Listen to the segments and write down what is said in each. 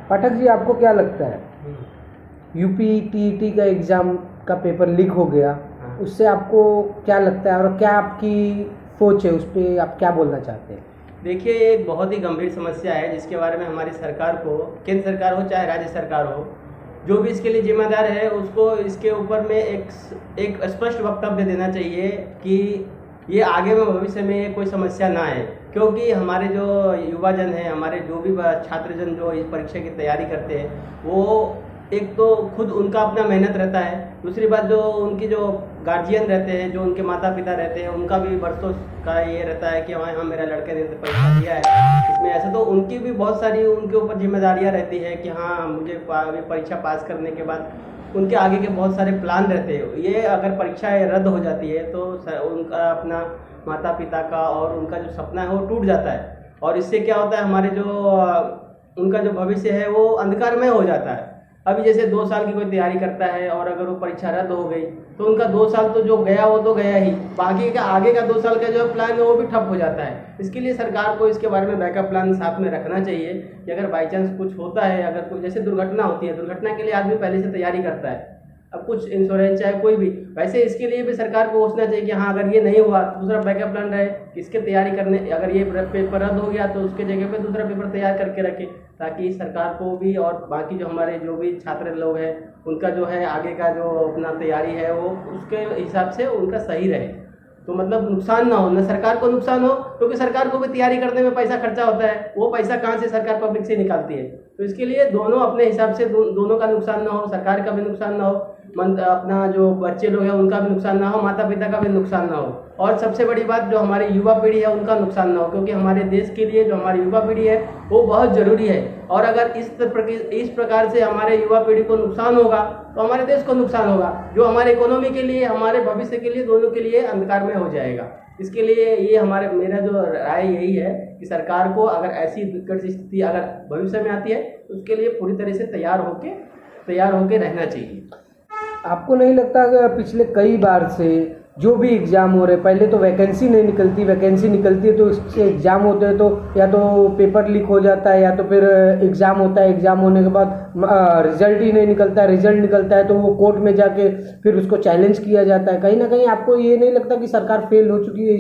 पाठक जी, आपको क्या लगता है, यूपी टीईटी का एग्ज़ाम का पेपर लीक हो गया, उससे आपको क्या लगता है और क्या आपकी सोच है, उस पर आप क्या बोलना चाहते हैं? देखिए, ये एक बहुत ही गंभीर समस्या है जिसके बारे में हमारी सरकार को, केंद्र सरकार हो चाहे राज्य सरकार हो, जो भी इसके लिए जिम्मेदार है उसको इसके ऊपर में एक स्पष्ट वक्तव्य देना चाहिए कि ये आगे में भविष्य में कोई समस्या ना आए। क्योंकि हमारे जो युवा जन हैं, हमारे जो भी छात्रजन जो इस परीक्षा की तैयारी करते हैं, वो एक तो खुद उनका अपना मेहनत रहता है, दूसरी बात जो उनकी जो गार्जियन रहते हैं, जो उनके माता पिता रहते हैं, उनका भी बरसों का ये रहता है कि हाँ मेरा लड़के ने तो परीक्षा दिया है इसमें, ऐसे तो उनकी भी बहुत सारी उनके ऊपर जिम्मेदारियां रहती है कि हाँ मुझे परीक्षा पास करने के बाद उनके आगे के बहुत सारे प्लान रहते हैं। ये अगर परीक्षा रद्द हो जाती है तो उनका अपना माता पिता का और उनका जो सपना है वो टूट जाता है, और इससे क्या होता है, हमारे जो उनका जो भविष्य है वो अंधकारमय हो जाता है। अभी जैसे 2 साल की कोई तैयारी करता है और अगर वो परीक्षा रद्द हो गई तो उनका 2 साल तो जो गया वो तो गया ही, बाकी का आगे का 2 साल का जो प्लान है वो भी ठप हो जाता है। इसके लिए सरकार को इसके बारे में बैकअप प्लान साथ में रखना चाहिए कि अगर बाई चांस कुछ होता है, अगर कोई जैसे दुर्घटना होती है, दुर्घटना के लिए आदमी पहले से तैयारी करता है, अब कुछ इंश्योरेंस चाहे कोई भी, वैसे इसके लिए भी सरकार को सोचना चाहिए कि हाँ अगर ये नहीं हुआ तो दूसरा बैकअप प्लान रहे, किसके तैयारी करने, अगर ये पेपर रद्द हो गया तो उसके जगह पे दूसरा पेपर तैयार करके रखे, ताकि सरकार को भी और बाकी जो हमारे जो भी छात्र लोग हैं उनका जो है आगे का जो अपना तैयारी है वो उसके हिसाब से उनका सही रहे। तो मतलब नुकसान ना हो, ना सरकार को नुकसान हो, क्योंकि सरकार को भी तैयारी करने में पैसा खर्चा होता है, वो पैसा कहाँ से सरकार पब्लिक से निकालती है। तो इसके लिए दोनों अपने हिसाब से दोनों का नुकसान ना हो, सरकार का भी नुकसान ना हो, अपना जो बच्चे लोग हैं उनका भी नुकसान ना हो, माता पिता का भी नुकसान ना हो, और सबसे बड़ी बात जो हमारी युवा पीढ़ी है उनका नुकसान ना हो, क्योंकि हमारे देश के लिए जो हमारी युवा पीढ़ी है वो बहुत ज़रूरी है। और अगर इस प्रकार से हमारे युवा पीढ़ी को नुकसान होगा तो हमारे देश को नुकसान होगा, जो हमारे इकोनॉमी के लिए, हमारे भविष्य के लिए, दोनों के लिए अंधकार में हो जाएगा। इसके लिए ये मेरा जो राय यही है कि सरकार को अगर ऐसी विकट स्थिति अगर भविष्य में आती है तो उसके लिए पूरी तरह से तैयार होके रहना चाहिए। आपको नहीं लगता कि पिछले कई बार से जो भी एग्ज़ाम हो रहे, पहले तो वैकेंसी नहीं निकलती, वैकेंसी निकलती है तो उससे एग्ज़ाम होते हैं तो या तो पेपर लीक हो जाता है या तो फिर एग्ज़ाम होता है, एग्ज़ाम होने के बाद रिजल्ट ही नहीं निकलता, रिजल्ट निकलता है तो वो कोर्ट में जाके फिर उसको चैलेंज किया जाता है। कहीं ना कहीं आपको ये नहीं लगता कि सरकार फेल हो चुकी है?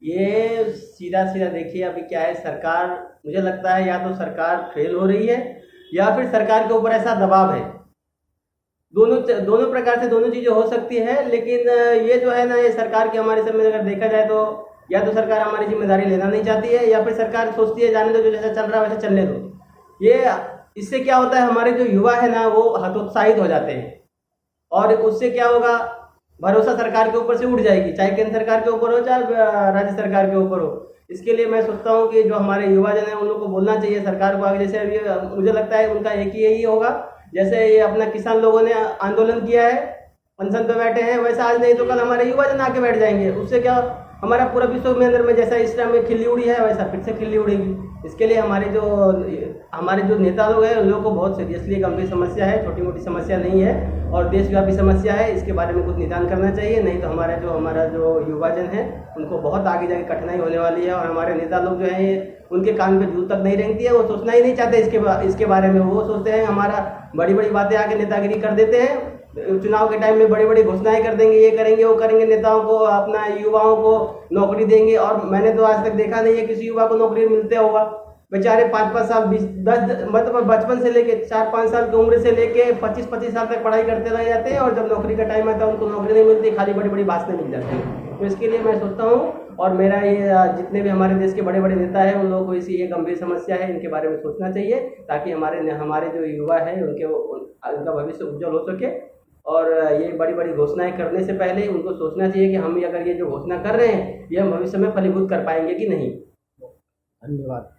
ये सीधा देखिए, अभी क्या है, सरकार, मुझे लगता है या तो सरकार फेल हो रही है या फिर सरकार के ऊपर ऐसा दबाव है। दोनों प्रकार से दोनों चीज़ें हो सकती है, लेकिन ये जो है ना, ये सरकार की हमारे समय अगर देखा जाए तो या तो सरकार हमारी जिम्मेदारी लेना नहीं चाहती है या फिर सरकार सोचती है जाने दो, जो जैसा चल रहा है वैसे चलने दो। ये इससे क्या होता है, हमारे जो युवा है ना वो हतोत्साहित हो जाते हैं, और उससे क्या होगा, भरोसा सरकार के ऊपर से उठ जाएगी, चाहे केंद्र सरकार के ऊपर हो चाहे राज्य सरकार के ऊपर हो। इसके लिए मैं सोचता हूँ कि जो हमारे युवा जन है उन लोगों को बोलना चाहिए सरकार को आगे, जैसे अभी मुझे लगता है उनका एक ही यही होगा, जैसे ये अपना किसान लोगों ने आंदोलन किया है, अनशन पे बैठे हैं, वैसा आज नहीं तो कल हमारे युवा जन आके बैठ जाएंगे। उससे क्या, हमारा पूरा विश्व में अंदर में जैसा इस टाइम में खिल्ली उड़ी है वैसा फिर से खिल्ली उड़ेगी। इसके लिए हमारे जो नेता लोग हैं उन लोगों को बहुत सीरियसली गंभीर समस्या है, छोटी मोटी समस्या नहीं है और देशव्यापी समस्या है। इसके बारे में कुछ निदान करना चाहिए, नहीं तो हमारा जो युवा जन है उनको बहुत आगे जाके कठिनाई होने वाली है। और हमारे नेता लोग जो हैं उनके कान पे जू तक नहीं रेंगती है, वो सोचना ही नहीं चाहते इसके बारे में। वो सोचते हैं हमारा बड़ी बड़ी बातें आके नेतागिरी कर देते हैं, चुनाव के टाइम में बड़ी बड़ी घोषणाएं कर देंगे, ये करेंगे वो करेंगे, नेताओं को, अपना युवाओं को नौकरी देंगे, और मैंने तो आज तक देखा नहीं है किसी युवा को नौकरी मिलते होगा। बेचारे 5-5 साल 10 मतलब बचपन से लेके 4-5 साल की उम्र से लेके 25-25 साल तक पढ़ाई करते रह जाते हैं, और जब नौकरी का टाइम आता है उनको नौकरी नहीं मिलती, खाली बड़ी बड़ी भाषणें मिल जाती हैं। तो इसके लिए मैं सोचता हूँ, और मेरा ये जितने भी हमारे देश के बड़े बड़े नेता हैं उन लोगों को ये गंभीर समस्या है, इनके बारे में सोचना चाहिए, ताकि हमारे जो युवा हैं उनका भविष्य उज्जवल हो सके। और ये बड़ी बड़ी घोषणाएं करने से पहले उनको सोचना चाहिए कि हम अगर ये जो घोषणा कर रहे हैं ये हम भविष्य में फलीभूत कर पाएंगे कि नहीं। धन्यवाद।